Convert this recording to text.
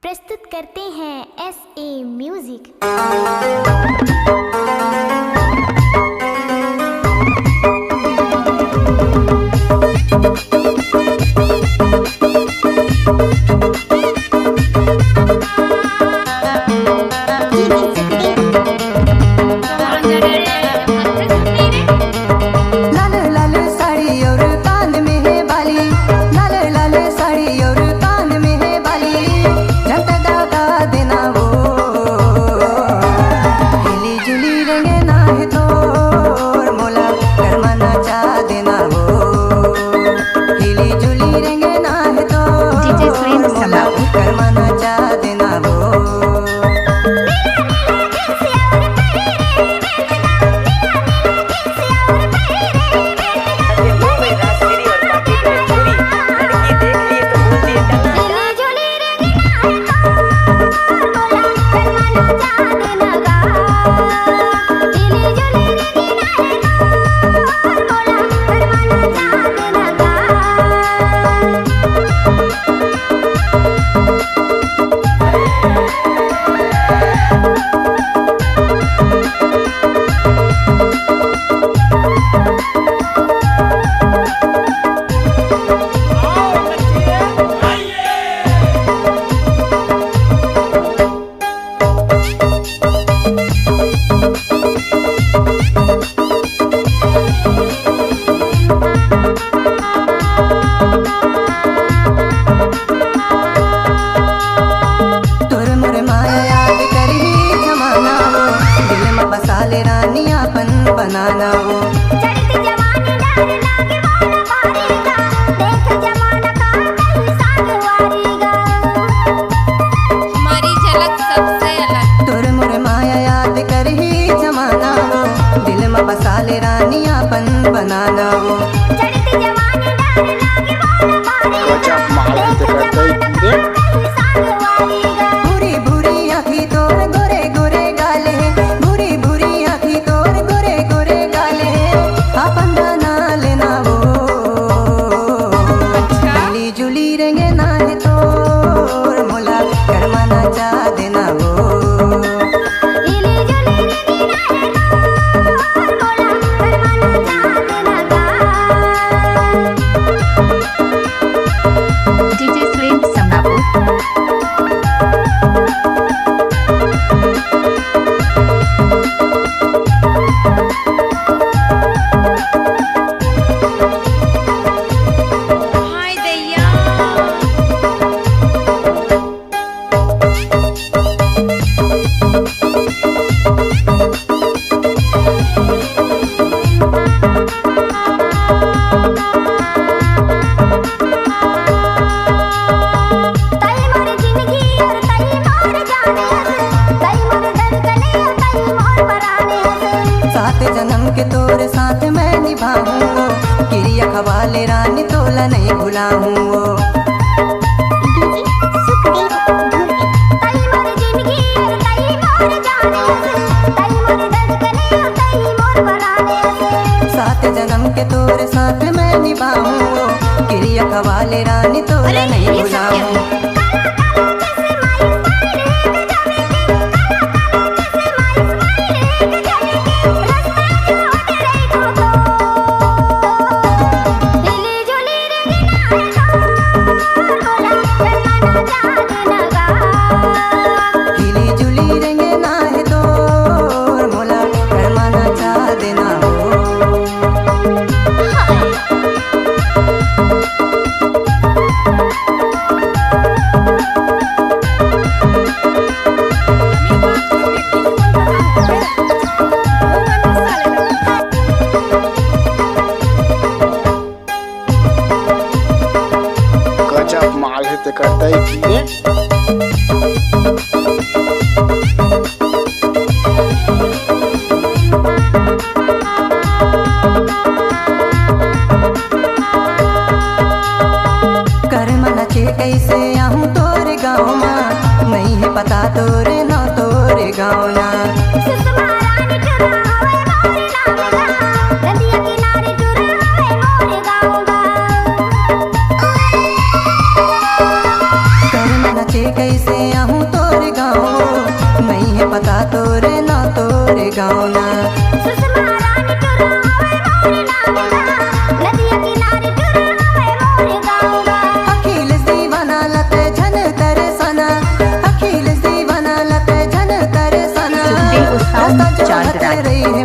प्रस्तुत करते हैं SA म्यूजिक। बनाना हो चढ़ती जवानी डर लागे वाला बारीगा, देख जमाना का कहीं साग वारीगा। हमारी झलक सबसे अलग तोर मोर माया याद कर ही जमाना हो, दिल में बसा ले रानियापन बनाना हो। चढ़ती जवानी डर लागे वाला बारीगा, देख जमाना का कहीं साग वारीगा। भूरी भूरी आँखी तोर गोरे गोरे गाले, भूरी भूरी आँखी तोर गोरे गोरे गाले, अपन बना लेना वो मिली जुली रेंगे ना है तोर मोला करमाना चा देना वो। इली जुली रेंगी ना है तोर मोला करमाना चा देना गा। DJ Slim Samnapur। हाय दैया तई मोर जिंदगी और तई मोर जाने हस, तई मोर धड़कने और तई मोर पराने हस। सात जन्म के तोर साथ मैं निभाऊं, क्रिया खवाले रानी तोला नहीं भुलाऊं। तई मोर जिंदगी और तई मोर जाने हस, तई मोर धड़कने और तई मोर पराने हस। सात जन्म के तोर साथ मैं निभाऊं, क्रिया खवाले रानी तोला नहीं भुलाऊं। हिली जुली रेंगे ना है तोर मोला करमाना चा देना हो। गजब माल है ते करता ही की रे। करमाना चे कैसे आऊं तोरे गाँव में, नहीं है पता तोरे ना तोरे गाँव ना। सुषमा रानी टुरा होए मोरे नाम गा, नदिया किनारे टुरा होए मोरे गाँव गा। करमाना चे कैसे से आहूँ तोर गाँव नहीं है पता तोरे ना तोरे गाँव ना सुषमा रानी टुरा हवे मोरे नाम गा नदिया किनारे टुरा हवे मोरे गाँव गा अखिलेश दीवाना लते झन तरसना अखिलेश दीवाना लते झन तरसना सुखदेव उस्ताद रास्ता जो चांद हट रात। रही है